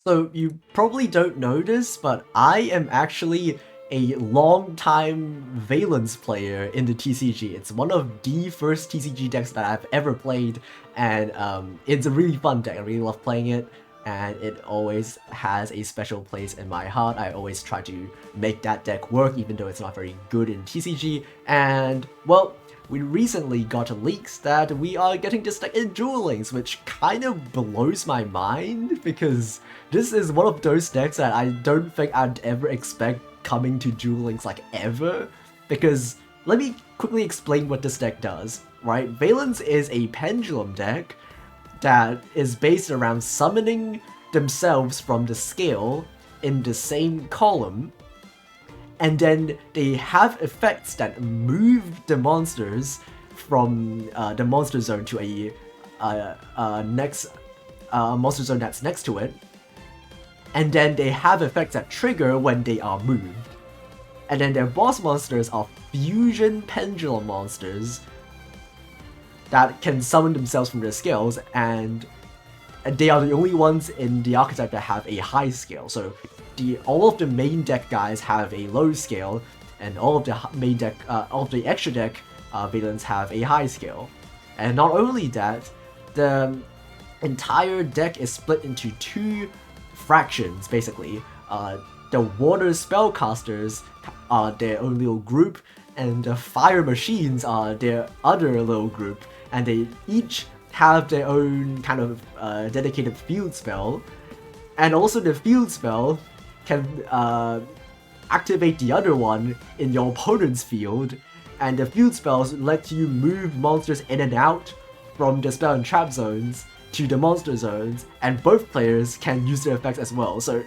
So you probably don't know this, but I am actually a long-time Vaylantz player in the TCG. It's one of the first TCG decks that I've ever played, and it's a really fun deck. I really love playing it, and it always has a special place in my heart. I always try to make that deck work, even though it's not very good in TCG, and, well, we recently got leaks that we are getting this deck in Duel Links, which kind of blows my mind, because this is one of those decks that I don't think I'd ever expect coming to Duel Links, like, ever. Because, let me quickly explain what this deck does, right? Vaylantz is a pendulum deck that is based around summoning themselves from the scale in the same column, and then they have effects that move the monsters from the monster zone to a next monster zone that's next to it, and then they have effects that trigger when they are moved. And then their boss monsters are fusion pendulum monsters that can summon themselves from their scales, and they are the only ones in the archetype that have a high scale. So all of the main deck guys have a low scale, and all of the main deck, all of the extra deck villains have a high scale. And not only that, the entire deck is split into two fractions, basically. The water spellcasters are their own little group, and the fire machines are their other little group, and they each have their own kind of dedicated field spell, and also the field spell can activate the other one in your opponent's field, and the field spells let you move monsters in and out from the spell and trap zones to the monster zones, and both players can use their effects as well. So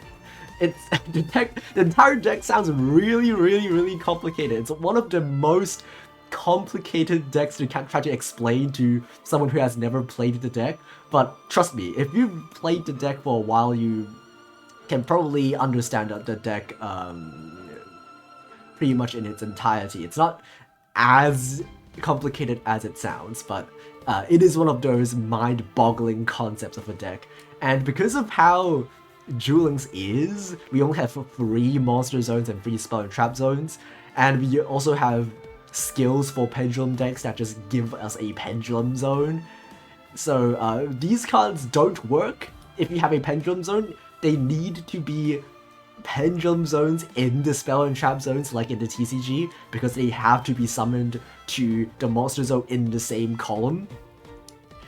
it's the entire deck sounds really complicated. It's one of the most complicated decks to try to explain to someone who has never played the deck, but trust me, if you've played the deck for a while, you can probably understand the deck pretty much in its entirety. It's not as complicated as it sounds, but it is one of those mind-boggling concepts of a deck. And because of how Duel Links is, we only have 3 monster zones and 3 spell and trap zones, and we also have skills for pendulum decks that just give us a pendulum zone. So these cards don't work if you have a pendulum zone. They need to be pendulum zones in the spell and trap zones like in the TCG, because they have to be summoned to the monster zone in the same column.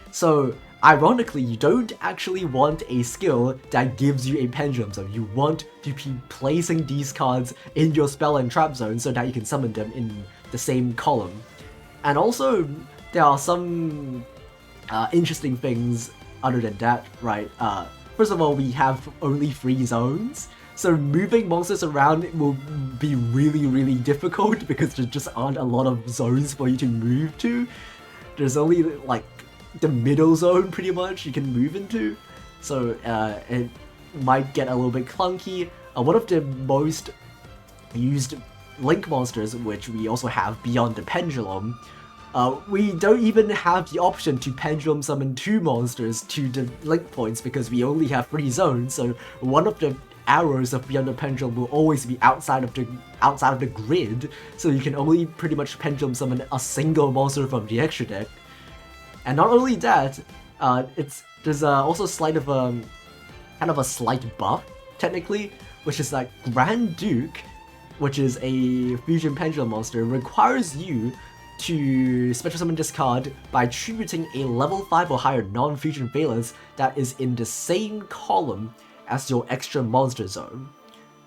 So ironically, you don't actually want a skill that gives you a pendulum zone. You want to be placing these cards in your spell and trap zone so that you can summon them in the same column. And also, there are some interesting things other than that, right? First of all, we have only 3 zones, so moving monsters around will be really difficult because there just aren't a lot of zones for you to move to. There's only, like, the middle zone, pretty much, you can move into, so it might get a little bit clunky. One of the most used Link monsters, which we also have beyond the pendulum, we don't even have the option to pendulum summon 2 monsters to the link points because we only have 3 zones, so one of the arrows of Beyond the Pendulum will always be outside of the grid, so you can only pretty much pendulum summon a single monster from the extra deck. And not only that, there's also kind of a slight buff, technically, which is like Grand Duke, which is a fusion pendulum monster, requires you to special summon this card by tributing a level 5 or higher non-fusion Vaylantz that is in the same column as your extra monster zone.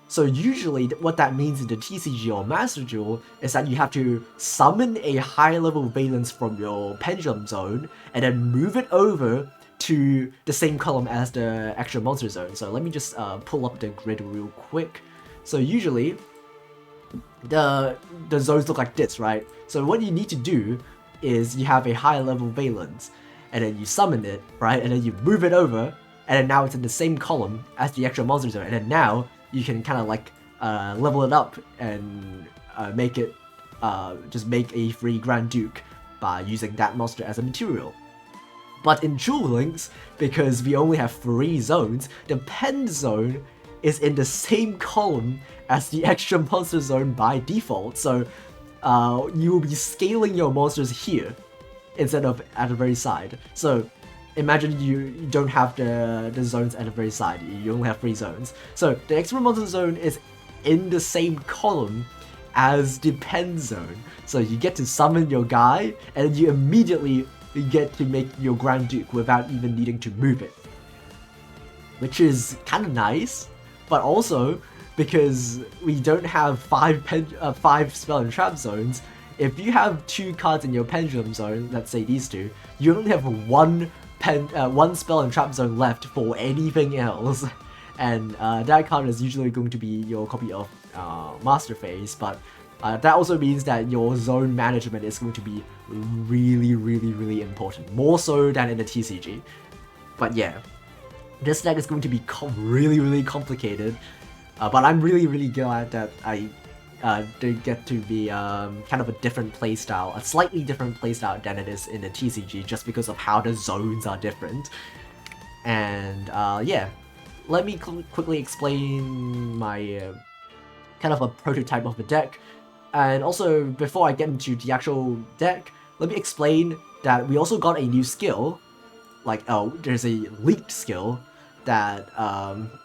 So usually what that means in the TCG or Master Duel is that you have to summon a high level Vaylantz from your pendulum zone and then move it over to the same column as the extra monster zone. So let me just pull up the grid real quick. So usually the zones look like this, right? So what you need to do is you have a high level Vaylantz, and then you summon it, right? And then you move it over, and then now it's in the same column as the extra monster zone, and then now you can kind of like level it up and make it just make a free Grand Duke by using that monster as a material. But in Duel Links, because we only have 3 zones, the pen zone is in the same column as the extra monster zone by default. So you will be scaling your monsters here instead of at the very side. So imagine you don't have the zones at the very side, you only have 3 zones. So the extra monster zone is in the same column as the pen zone. So you get to summon your guy, and you immediately get to make your Grand Duke without even needing to move it. Which is kind of nice, but also, because we don't have 5 spell and trap zones, if you have 2 cards in your pendulum zone, let's say these 2, you only have one spell and trap zone left for anything else. And that card is usually going to be your copy of Master Phase, but that also means that your zone management is going to be really important, more so than in the TCG. But yeah, this deck is going to be really complicated, but I'm really glad that I did get to be kind of a different playstyle, a slightly different playstyle than it is in the TCG, just because of how the zones are different. And yeah, let me quickly explain my kind of a prototype of the deck. And also, before I get into the actual deck, let me explain that we also got a new skill. Like, there's a leaked skill that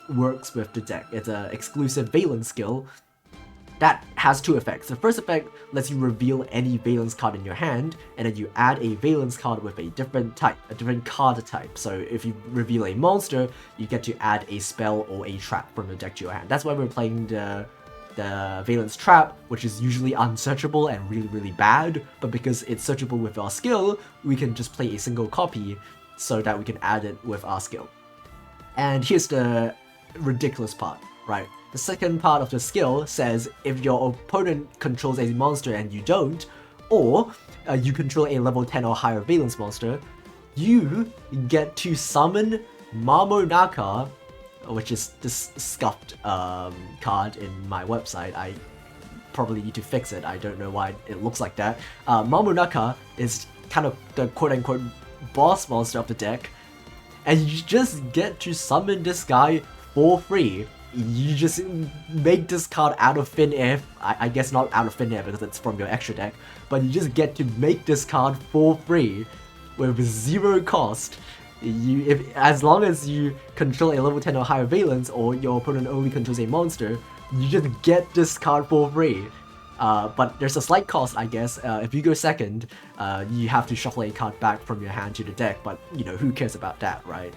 works with the deck. It's an exclusive Vaylantz skill that has 2 effects. The first effect lets you reveal any Vaylantz card in your hand, and then you add a Vaylantz card with a different type, a different card type. So if you reveal a monster, you get to add a spell or a trap from the deck to your hand. That's why we're playing the Vaylantz Trap, which is usually unsearchable and really bad, but because it's searchable with our skill, we can just play a single copy so that we can add it with our skill. And here's the ridiculous part, right? The second part of the skill says if your opponent controls a monster and you don't, or you control a level 10 or higher Vaylantz monster, you get to summon Mamonaka, which is this scuffed card in my website. I probably need to fix it. I don't know why it looks like that. Mamonaka is kind of the quote-unquote boss monster of the deck, and you just get to summon this guy for free. You just make this card out of thin air. I guess not out of thin air because it's from your extra deck, but you just get to make this card for free with 0 cost. As long as you control a level 10 or higher Vaylantz, or your opponent only controls a monster, you just get this card for free. But there's a slight cost, I guess. If you go second, you have to shuffle a card back from your hand to the deck, but you know, who cares about that, right?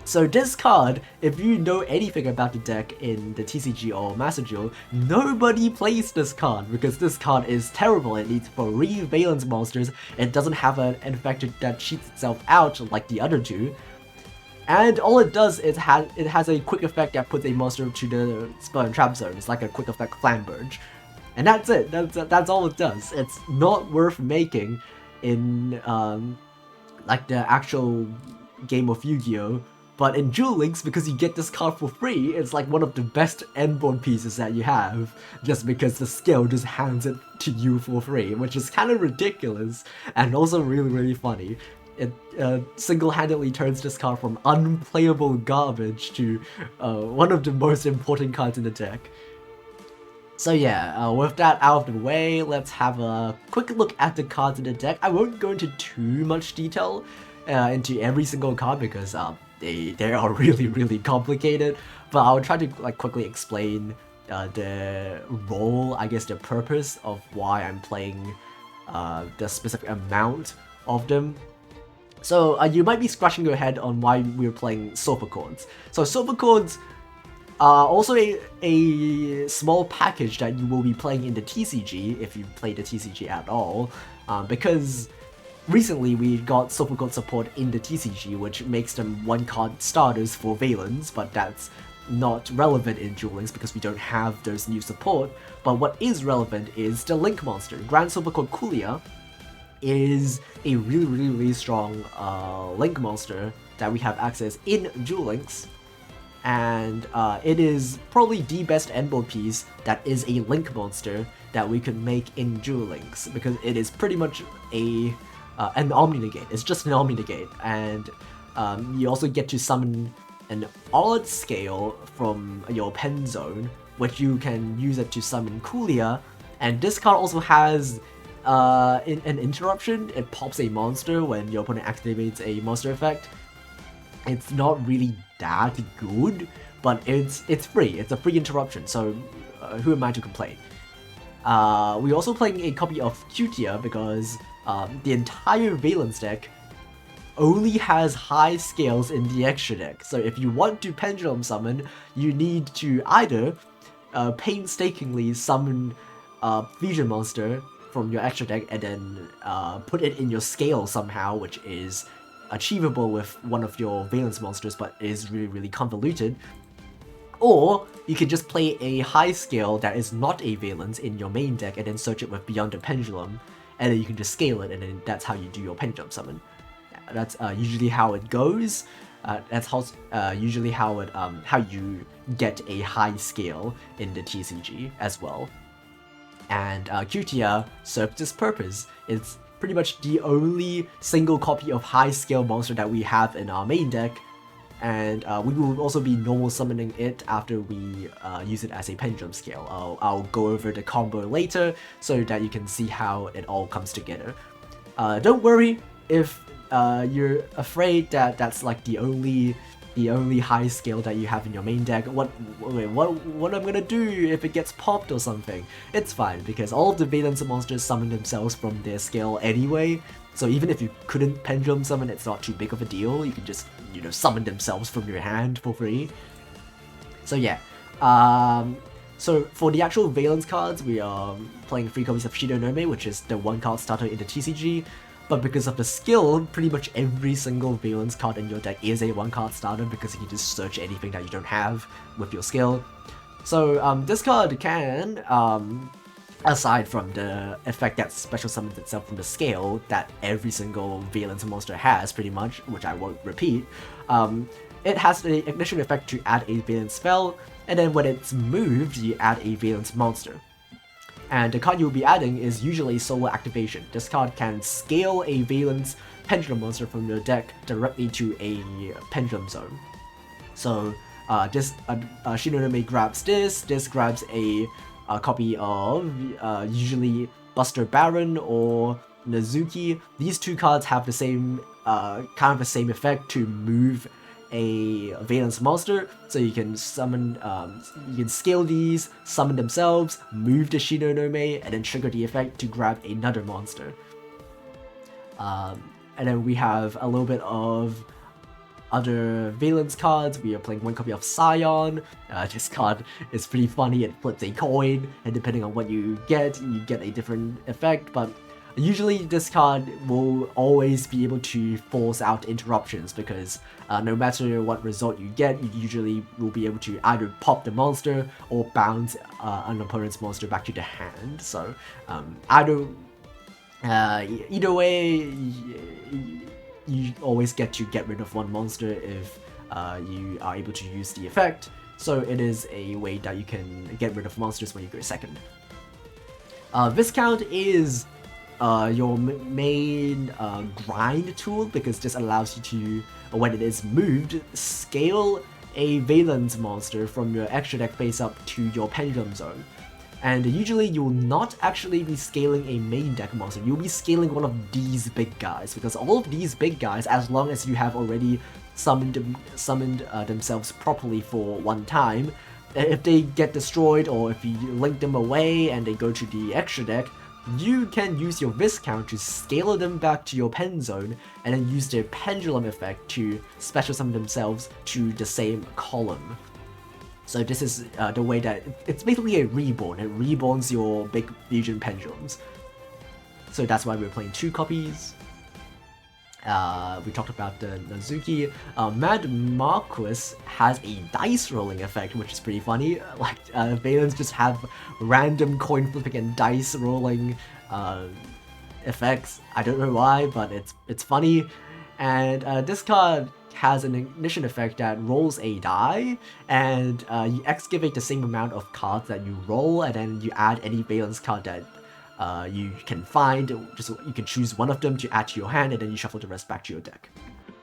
So this card, if you know anything about the deck in the TCG or Master Duel, nobody plays this card because this card is terrible. It needs 3 Vaylantz monsters, it doesn't have an effect that cheats itself out like the other 2. And all it does is it has a quick effect that puts a monster to the spell and trap zone. It's like a quick effect Flamberge. And that's it, that's all it does. It's not worth making in like the actual game of Yu-Gi-Oh! But in Duel Links, because you get this card for free, it's like one of the best endboard pieces that you have, just because the skill just hands it to you for free, which is kind of ridiculous, and also really funny. It single-handedly turns this card from unplayable garbage to one of the most important cards in the deck. So yeah, with that out of the way, let's have a quick look at the cards in the deck. I won't go into too much detail into every single card because they are really complicated, but I'll try to like quickly explain the role, I guess the purpose of why I'm playing the specific amount of them. So you might be scratching your head on why we're playing Sofa Chords. So Sofa Chords are also a small package that you will be playing in the TCG, if you play the TCG at all, because recently we got Sofa Chord support in the TCG, which makes them 1-card starters for Vaylantz, but that's not relevant in Duel Links because we don't have those new support. But what is relevant is the Link monster. Grand Sofa Chord Kulia is a really strong Link monster that we have access in Duel Links, and it is probably the best endboard piece that is a Link monster that we could make in Duel Links, because it is pretty much a an Omni Negate. It's just an Omni Negate, and you also get to summon an odd scale from your pen zone, which you can use it to summon Coolia. And this card also has an interruption. It pops a monster when your opponent activates a monster effect. It's not really that good, but it's free. It's a free interruption, so who am I to complain? We're also playing a copy of Cutia because the entire Vaylantz deck only has high scales in the extra deck. So if you want to pendulum summon, you need to either painstakingly summon a fusion monster from your extra deck and then put it in your scale somehow, which is achievable with one of your Vaylantz monsters but is really convoluted. Or you can just play a high scale that is not a Vaylantz in your main deck and then search it with Beyond the Pendulum, and then you can just scale it, and then that's how you do your pendulum summon. That's usually how it goes. That's how usually how you get a high scale in the TCG as well. And Cutia serves this purpose. It's pretty much the only single copy of high scale monster that we have in our main deck, and we will also be normal summoning it after we use it as a pendulum scale. I'll go over the combo later so that you can see how it all comes together. Don't worry if you're afraid that that's like the only high scale that you have in your main deck. What I'm gonna do if it gets popped or something? It's fine, because all of the Vaylantz monsters summon themselves from their scale anyway. So even if you couldn't pendulum summon, it's not too big of a deal. You can just, summon themselves from your hand for free. So yeah. So for the actual Vaylantz cards, we are playing 3 copies of Shinonome, which is the 1-card starter in the TCG. But because of the skill, pretty much every single Vaylantz card in your deck is a 1-card starter, because you can just search anything that you don't have with your skill. So this card can, aside from the effect that special summons itself from the scale that every single Vaylantz monster has pretty much, which I won't repeat, it has the ignition effect to add a Vaylantz spell, and then when it's moved, you add a Vaylantz monster. And the card you'll be adding is usually Solo Activation. This card can scale a Vaylantz Pendulum monster from your deck directly to a Pendulum Zone. So this Shinonome grabs this grabs a copy of usually Buster Baron or Nazuki. These 2 cards have the same kind of the same effect to move a Vaylantz monster, so you can summon, you can scale these, summon themselves, move the Shinonome, and then trigger the effect to grab another monster. And then we have a little bit of other Vaylantz cards. We are playing 1 copy of Scion. This card is pretty funny. It flips a coin, and depending on what you get a different effect, but usually this card will always be able to force out interruptions, because no matter what result you get, you usually will be able to either pop the monster or bounce an opponent's monster back to the hand. So either way, you always get to get rid of 1 monster if you are able to use the effect. So it is a way that you can get rid of monsters when you go second. Viscount is your main grind tool, because this allows you to, when it is moved, scale a Vaylantz monster from your extra deck face up to your Pendulum Zone. And usually you will not actually be scaling a main deck monster, you'll be scaling one of these big guys, because all of these big guys, as long as you have already summoned themselves properly for 1 time, if they get destroyed or if you link them away and they go to the extra deck, you can use your Viscount to scale them back to your pen zone, and then use their pendulum effect to special summon themselves to the same column. So this is the way that it's basically a reborn. It reborns your big fusion pendulums. So that's why we're playing 2 copies. We talked about the Nazuki. Mad Marquis has a dice rolling effect, which is pretty funny. Like, Vaylantz just have random coin flipping and dice rolling effects. I don't know why, but it's funny. And this card has an ignition effect that rolls a die, and you excavate the same amount of cards that you roll, and then you add any Vaylantz card that you can find, you can choose one of them to add to your hand, and then you shuffle the rest back to your deck.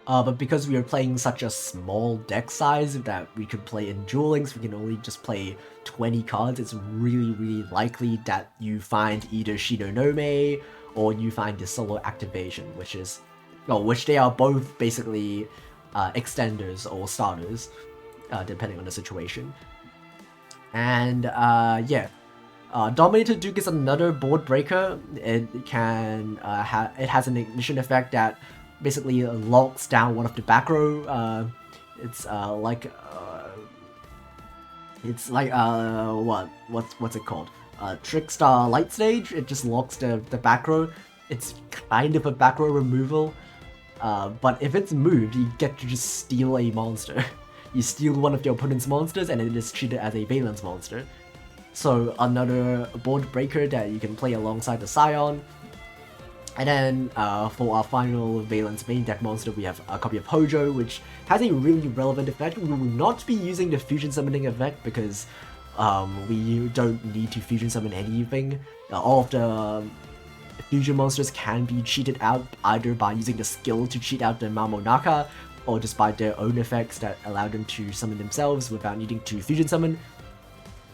But because we are playing such a small deck size that we could play in Duel Links, we can only just play 20 cards, it's really likely that you find either Shinonome or you find the solo activation, which they are both basically extenders or starters, depending on the situation. And yeah. Dominator Duke is another board breaker. It can it has an ignition effect that basically locks down one of the back row. It's like what's it called? Trickstar Light Stage. It just locks the back row. It's kind of a back row removal. But if it's moved, you get to just steal a monster. You steal one of your opponent's monsters, and it is treated as a Vaylantz monster. So another board breaker that you can play alongside the Scion. And then for our final Vaylantz main deck monster, we have a copy of Hojo, which has a really relevant effect. We will not be using the fusion summoning effect because we don't need to fusion summon anything. All of the fusion monsters can be cheated out either by using the skill to cheat out the Mamonaka, or just by their own effects that allow them to summon themselves without needing to fusion summon.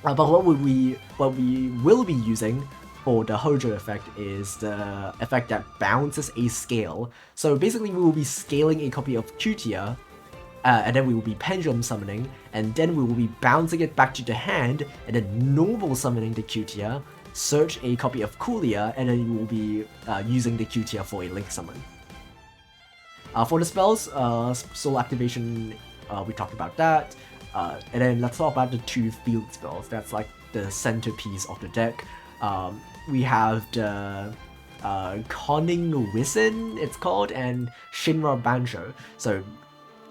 But what we will be using for the Hojo effect is the effect that bounces a scale. So basically we will be scaling a copy of Cutia, and then we will be pendulum summoning, and then we will be bouncing it back to the hand, and then normal summoning the Cutia, search a copy of Kulia, and then you will be using the Cutia for a link summon. For the spells, Soul Activation, we talked about that. And then let's talk about the two field spells. That's like the centerpiece of the deck. We have the Conning Wizen, it's called, and Shinra Bansho. So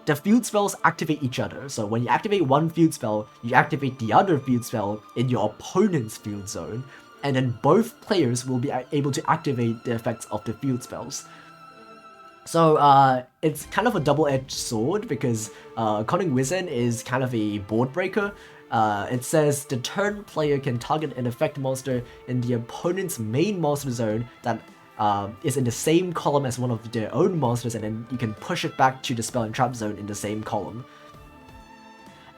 the field spells activate each other. So when you activate one field spell, you activate the other field spell in your opponent's field zone, and then both players will be able to activate the effects of the field spells. So it's kind of a double-edged sword because Conning Wizen is kind of a board breaker. It says the turn player can target an effect monster in the opponent's main monster zone that is in the same column as one of their own monsters, and then you can push it back to the spell and trap zone in the same column.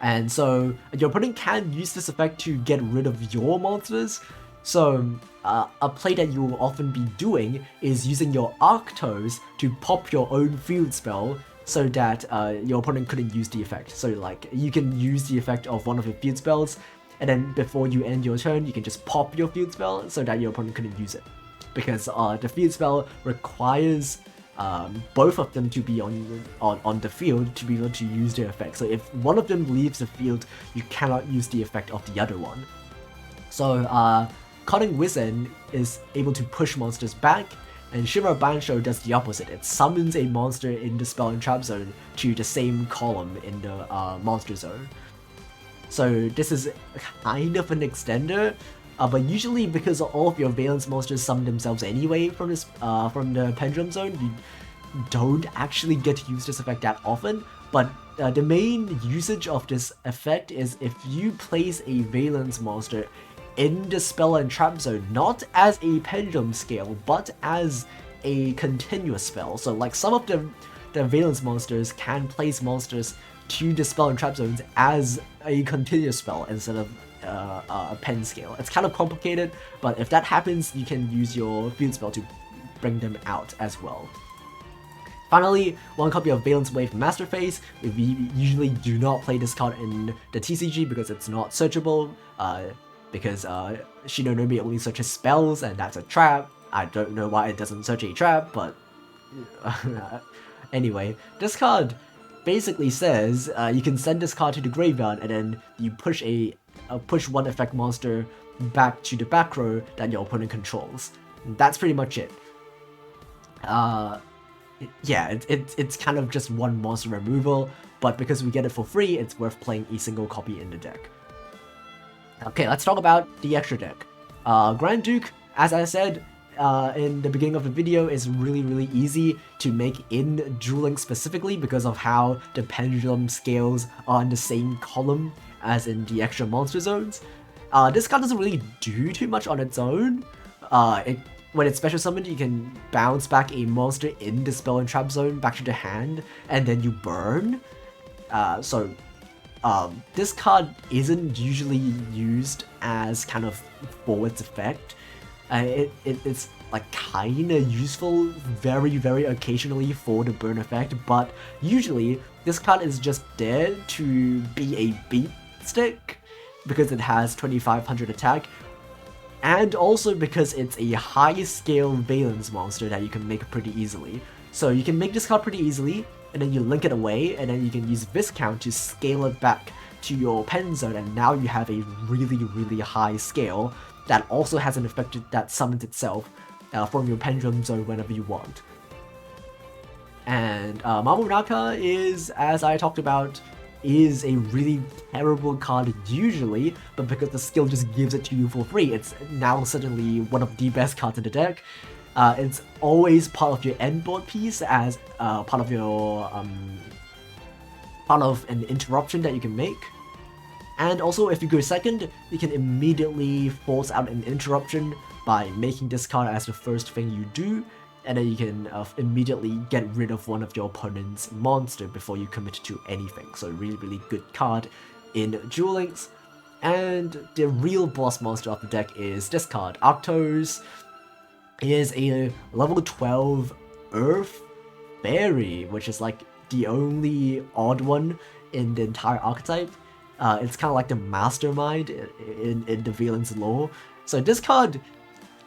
And so your opponent can use this effect to get rid of your monsters. So a play that you will often be doing is using your Arctos to pop your own field spell so that your opponent couldn't use the effect. So like you can use the effect of one of your field spells, and then before you end your turn, you can just pop your field spell so that your opponent couldn't use it. Because the field spell requires both of them to be on the field to be able to use their effect. So if one of them leaves the field, you cannot use the effect of the other one. So Conning Wizen is able to push monsters back, and Shinra Bansho does the opposite. It summons a monster in the spell and trap zone to the same column in the monster zone. So this is kind of an extender, but usually because all of your Vaylantz monsters summon themselves anyway from this from the pendulum zone, you don't actually get to use this effect that often. But the main usage of this effect is if you place a Vaylantz monster in the spell and trap zone, not as a pendulum scale, but as a continuous spell. So like some of the Vaylantz monsters can place monsters to the spell and trap zones as a continuous spell instead of a pen scale. It's kind of complicated, but if that happens, you can use your field spell to bring them out as well. Finally, one copy of Vaylantz Wave Masterface. We usually do not play this card in the TCG because it's not searchable. Because Shinonome only searches spells, and that's a trap. I don't know why it doesn't search a trap, but anyway, this card basically says you can send this card to the graveyard, and then you push push one effect monster back to the back row that your opponent controls. That's pretty much it. Yeah, it's kind of just one monster removal, but because we get it for free, it's worth playing a single copy in the deck. Okay, let's talk about the extra deck. Grand Duke, as I said in the beginning of the video, is really easy to make in Duel Links specifically because of how the pendulum scales are in the same column as in the extra monster zones. This card doesn't really do too much on its own, when it's special summoned, you can bounce back a monster in the spell and trap zone back to the hand, and then you burn. This card isn't usually used as kind of for its effect. It's like kinda useful very occasionally for the burn effect, but usually this card is just there to be a beat stick because it has 2500 attack, and also because it's a high scale Vaylantz monster that you can make pretty easily. So you can make this card pretty easily, and then you link it away, and then you can use Viscount to scale it back to your pen zone, and now you have a really high scale that also has an effect that summons itself from your pendulum zone whenever you want. And Mamonaka is, as I talked about, is a really terrible card usually, but because the skill just gives it to you for free, it's now suddenly one of the best cards in the deck. It's always part of your end board piece as part of your part of an interruption that you can make. And also, if you go second, you can immediately force out an interruption by making this card as the first thing you do, and then you can immediately get rid of one of your opponent's monster before you commit to anything. So really good card in Duel Links. And the real boss monster of the deck is this card. Arctos is a level 12 Earth Fairy, which is like the only odd one in the entire archetype. It's kind of like the mastermind in the Vaylantz lore. So this card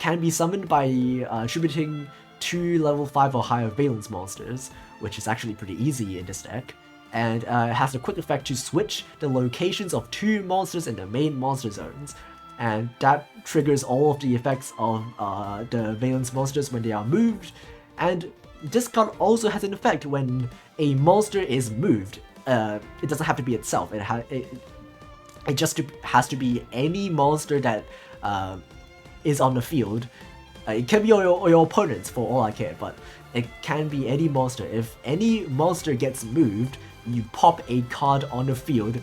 can be summoned by attributing 2 level 5 or higher Vaylantz monsters, which is actually pretty easy in this deck. And it has a quick effect to switch the locations of 2 monsters in the main monster zones. And that triggers all of the effects of the Vaylantz monsters when they are moved. And this card also has an effect when a monster is moved. It doesn't have to be itself. It just has to be any monster that is on the field. It can be your opponents for all I care, but it can be any monster. If any monster gets moved, you pop a card on the field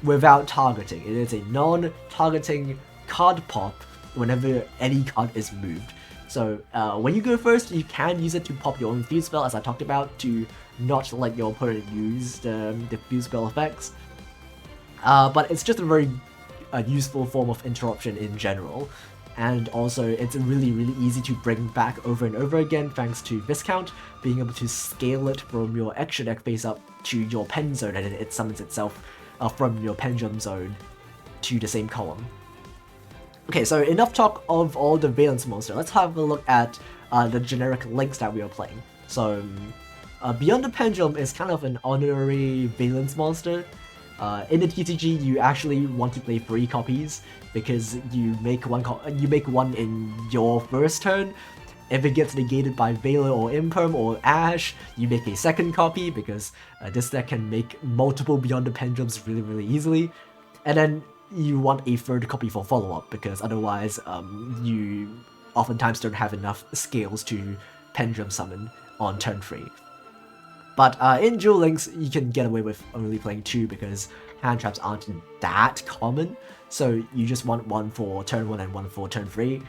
without targeting. It is a non-targeting card pop whenever any card is moved. So when you go first, you can use it to pop your own fuse spell, as I talked about, to not let your opponent use the fuse spell effects. But it's just a very useful form of interruption in general. And also, it's really easy to bring back over and over again thanks to Viscount, being able to scale it from your extra deck face up to your pen zone, and it summons itself from your pendulum zone to the same column. Okay, so enough talk of all the Vaylantz monster. Let's have a look at the generic links that we are playing. So, Beyond the Pendulum is kind of an honorary Vaylantz monster. In the TCG, you actually want to play 3 copies because you make one in your first turn. If it gets negated by Valor or Imperm or Ash, you make a second copy because this deck can make multiple Beyond the Pendulums really easily. And then you want a third copy for follow-up because otherwise you oftentimes don't have enough scales to Pendulum Summon on turn 3. But in Duel Links, you can get away with only playing 2 because hand traps aren't that common, so you just want one for turn 1 and one for turn 3.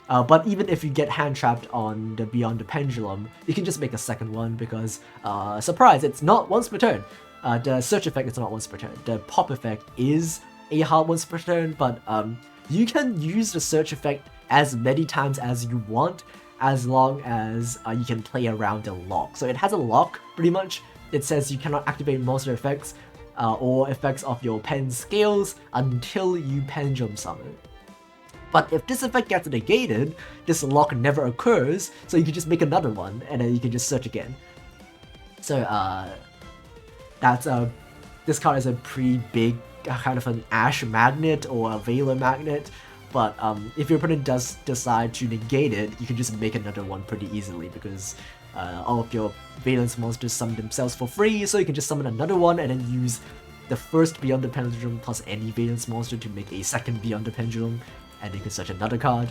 But even if you get hand trapped on the Beyond the Pendulum, you can just make a second one because, surprise, it's not once per turn. The search effect is not once per turn. The pop effect is a hard once per turn, but you can use the search effect as many times as you want, as long as you can play around the lock. So it has a lock, pretty much. It says you cannot activate monster effects or effects of your pen scales until you Pendulum Summon. But if this effect gets negated, this lock never occurs, so you can just make another one, and then you can just search again. So this card is a pretty big kind of an Ash magnet or a Valor magnet. But if your opponent does decide to negate it, you can just make another one pretty easily because all of your Vaylantz monsters summon themselves for free, so you can just summon another one and then use the first Beyond the Pendulum plus any Vaylantz monster to make a second Beyond the Pendulum, and you can search another card.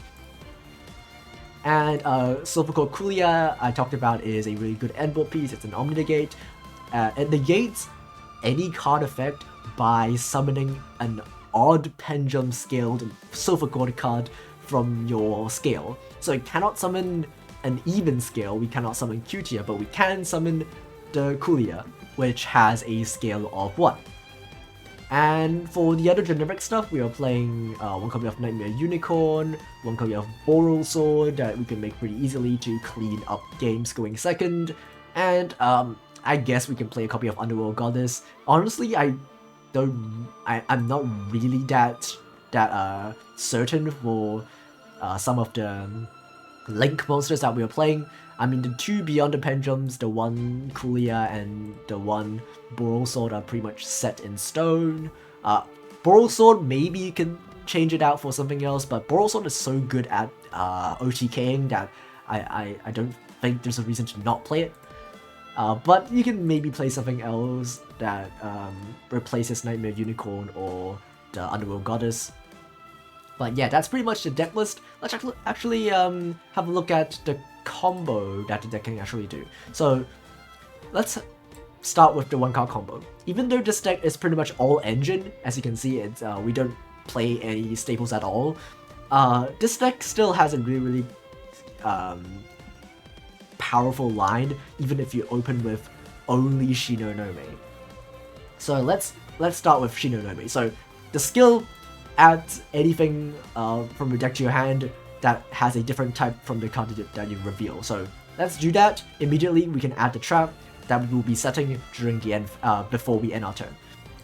And Sulfur Kulia, I talked about, is a really good endboard piece. It's an Omni-Negate. It negates any card effect by summoning an odd pendulum scaled Sulfur card from your scale. So it cannot summon an even scale, we cannot summon Cutia, but we can summon the Kulia, which has a scale of 1. And for the other generic stuff, we are playing one copy of Nightmare Unicorn, one copy of Boral Sword that we can make pretty easily to clean up games going second, and I guess we can play a copy of Underworld Goddess. Honestly, I'm not really that certain for some of the Link monsters that we are playing. I mean, the 2 Beyond the Pendulums, the 1 Kulia and the 1 Boral Sword are pretty much set in stone. Boral Sword, maybe you can change it out for something else, but Boral Sword is so good at OTKing that I don't think there's a reason to not play it. But you can maybe play something else that replaces Nightmare Unicorn or the Underworld Goddess. But yeah, that's pretty much the deck list. Let's actually have a look at the combo that the deck can actually do. So let's start with the 1-card combo. Even though this deck is pretty much all engine, as you can see, it's we don't play any staples at all. This deck still has a really powerful line, even if you open with only Shinonome. So let's start with Shinonome. So the skill adds anything from your deck to your hand that has a different type from the card that you reveal. So let's do that. Immediately we can add the trap that we will be setting during the end, before we end our turn.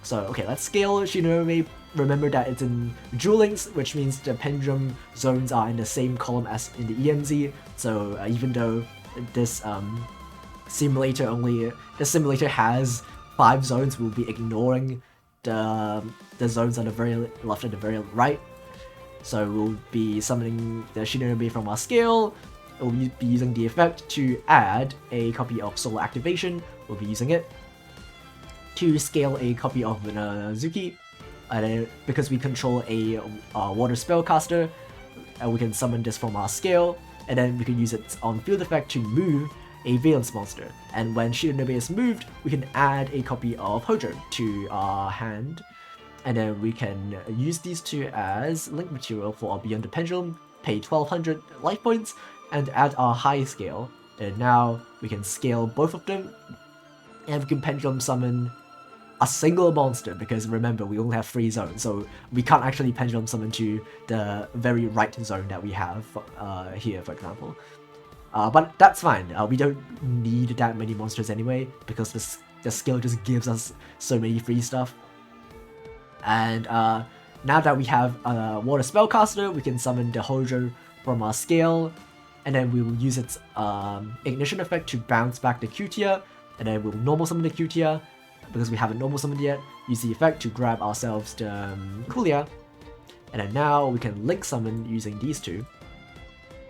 So okay, let's scale Shinonome. Remember that it's in Duel Links, which means the pendulum zones are in the same column as in the EMZ. So even though this simulator has 5 zones, we'll be ignoring the zones on the very left and the very right. So we'll be summoning the Shinonome from our scale. We'll be using the effect to add a copy of Solar Activation. We'll be using it to scale a copy of Zuki. And because we control a water spellcaster, we can summon this from our scale, and then we can use it on field effect to move a Vaylantz monster. And when Shinonome is moved, we can add a copy of Hojo to our hand, and then we can use these two as link material for our Beyond the Pendulum, pay 1200 life points, and add our high scale. And now we can scale both of them, and we can pendulum summon a single monster, because remember, we only have 3 zones, so we can't actually pendulum summon to the very right zone that we have here, for example. But that's fine, we don't need that many monsters anyway, because the skill just gives us so many free stuff. And now that we have a water spellcaster, we can summon the Hojo from our scale, and then we will use its ignition effect to bounce back the Cutia, and then we'll normal summon the Cutia. Because we haven't normal summoned yet, use the effect to grab ourselves the Kulia, and then now we can link summon using these two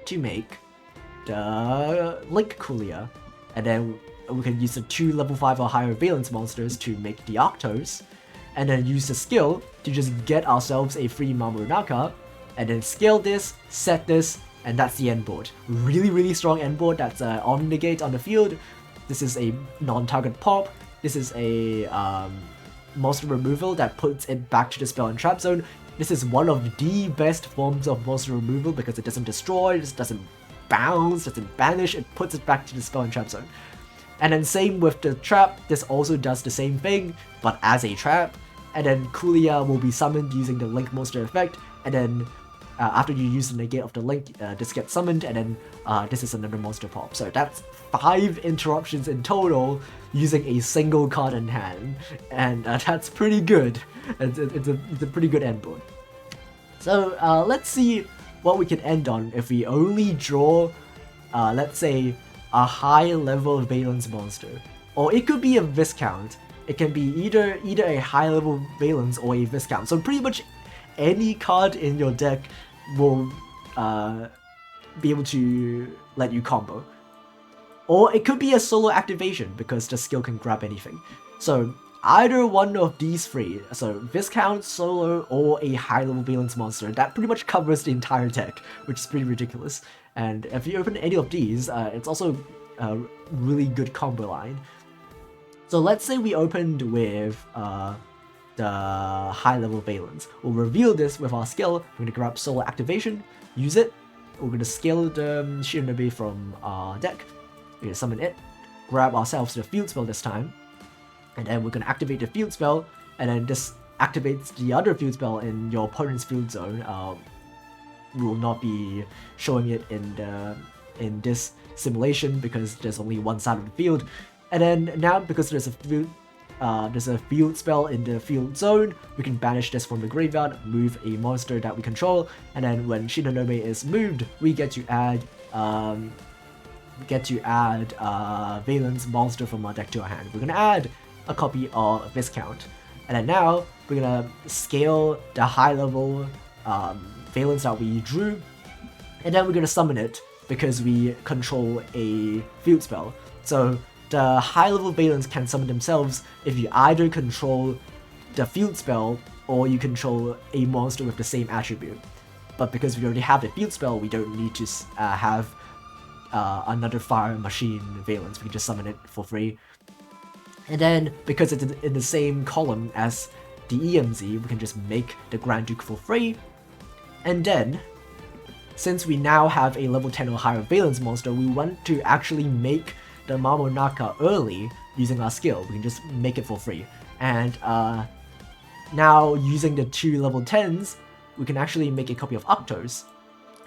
to make the Link Kulia, and then we can use the 2 level 5 or higher Vaylantz monsters to make the Arctos, and then use the skill to just get ourselves a free Mamurunaka, and then scale this, set this, and that's the end board. Really strong end board that's on the gate on the field. This is a non-target pop. This is a monster removal that puts it back to the spell and trap zone. This is one of the best forms of monster removal because it doesn't destroy, it doesn't bounce, doesn't banish, it puts it back to the spell and trap zone. And then same with the trap, this also does the same thing, but as a trap. And then Kulia will be summoned using the Link monster effect, and then after you use the negate of the Link, this gets summoned, and then this is another monster pop. So that's 5 interruptions in total using a single card in hand, and that's pretty good. It's a pretty good end board. So let's see what we can end on if we only draw, let's say, a high level Vaylantz monster. Or it could be a Viscount. It can be either a high level Vaylantz or a Viscount. So pretty much any card in your deck will be able to let you combo. Or it could be a solo activation, because the skill can grab anything. So either one of these 3, so Viscount, solo, or a high level Vaylantz monster, that pretty much covers the entire deck, which is pretty ridiculous. And if you open any of these, it's also a really good combo line. So let's say we opened with the high level Vaylantz. We'll reveal this with our skill. We're gonna grab Solar Activation, use it. We're gonna scale the Shinobi from our deck. We're gonna summon it, grab ourselves the field spell this time, and then we're gonna activate the field spell, and then this activates the other field spell in your opponent's field zone. We will not be showing it in this simulation because there's only one side of the field. And then now, because there's a field spell in the field zone, we can banish this from the graveyard, move a monster that we control, and then when Shinonome is moved, we get to add Vaylantz monster from our deck to our hand. We're gonna add a copy of Viscount, and then now we're gonna scale the high level Vaylantz that we drew, and then we're gonna summon it because we control a field spell. So the high level Vaylantz can summon themselves if you either control the field spell or you control a monster with the same attribute. But because we already have the field spell, we don't need to have another Fire Machine Vaylantz. We can just summon it for free. And then, because it's in the same column as the EMZ, we can just make the Grand Duke for free. And then, since we now have a level 10 or higher Vaylantz monster, we want to actually make the Mamonaka early using our skill. We can just make it for free. And now, using the 2 level 10s, we can actually make a copy of Octos.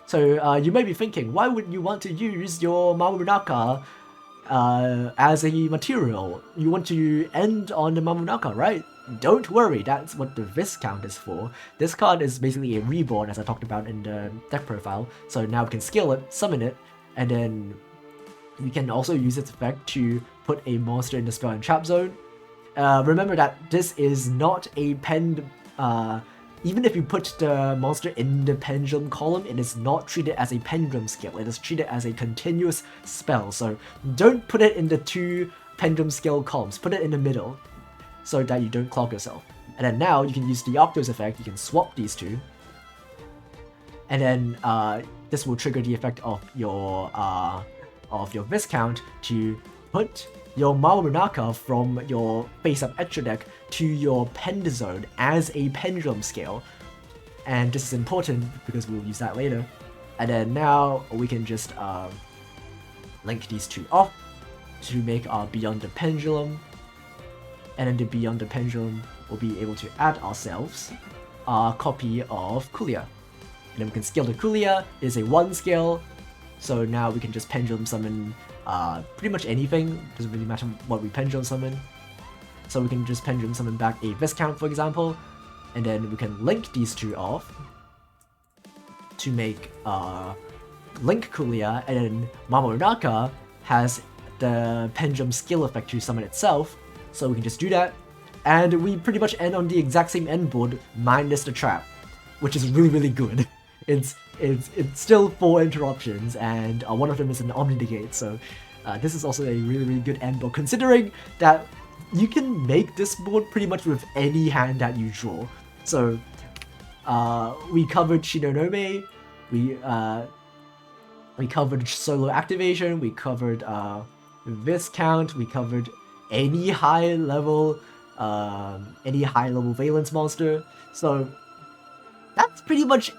So you may be thinking, why would you want to use your Mamonaka as a material? You want to end on the Mamonaka, right? Don't worry, that's what the Viscount is for. This card is basically a reborn, as I talked about in the deck profile. So now we can scale it, summon it, and then we can also use its effect to put a monster in the spell and trap zone. Remember that this is not a even if you put the monster in the pendulum column, it is not treated as a pendulum skill. It is treated as a continuous spell. So don't put it in the 2 pendulum skill columns. Put it in the middle so that you don't clog yourself. And then now you can use the Octos effect. You can swap these 2. And then this will trigger the effect of your Viscount to put your Mamonaka from your face-up extra deck to your Pend zone as a pendulum scale. And this is important because we'll use that later. And then now we can just link these 2 off to make our Beyond the Pendulum. And then the Beyond the Pendulum will be able to add ourselves a copy of Kulia. And then we can scale the Kulia. It is a 1 scale. So now we can just pendulum summon pretty much anything. Doesn't really matter what we pendulum summon. So we can just pendulum summon back a Viscount, for example, and then we can link these 2 off to make Link Kulia, and then Mamonaka has the pendulum skill effect to summon itself. So we can just do that, and we pretty much end on the exact same end board minus the trap, which is really good. It's still 4 interruptions, and one of them is an Omni-Negate, so this is also a really good end board, considering that you can make this board pretty much with any hand that you draw. So we covered Shinonome, we covered Solo Activation, we covered Viscount, we covered any high level Vaylantz monster. So that's pretty much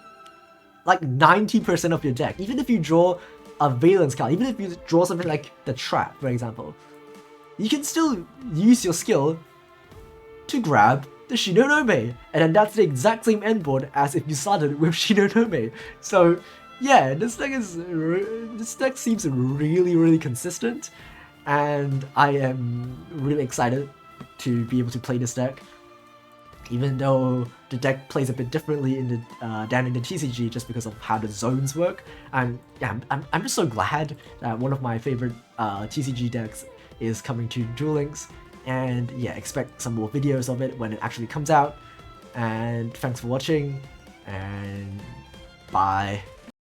like 90% of your deck. Even if you draw a Vaylantz card, even if you draw something like the Trap, for example, you can still use your skill to grab the Shinonome, and then that's the exact same end board as if you started with Shinonome. So yeah, this deck seems really consistent, and I am really excited to be able to play this deck. Even though the deck plays a bit differently than in the TCG, just because of how the zones work. I'm just so glad that one of my favorite TCG decks is coming to Duel Links, and yeah, expect some more videos of it when it actually comes out. And thanks for watching, and bye.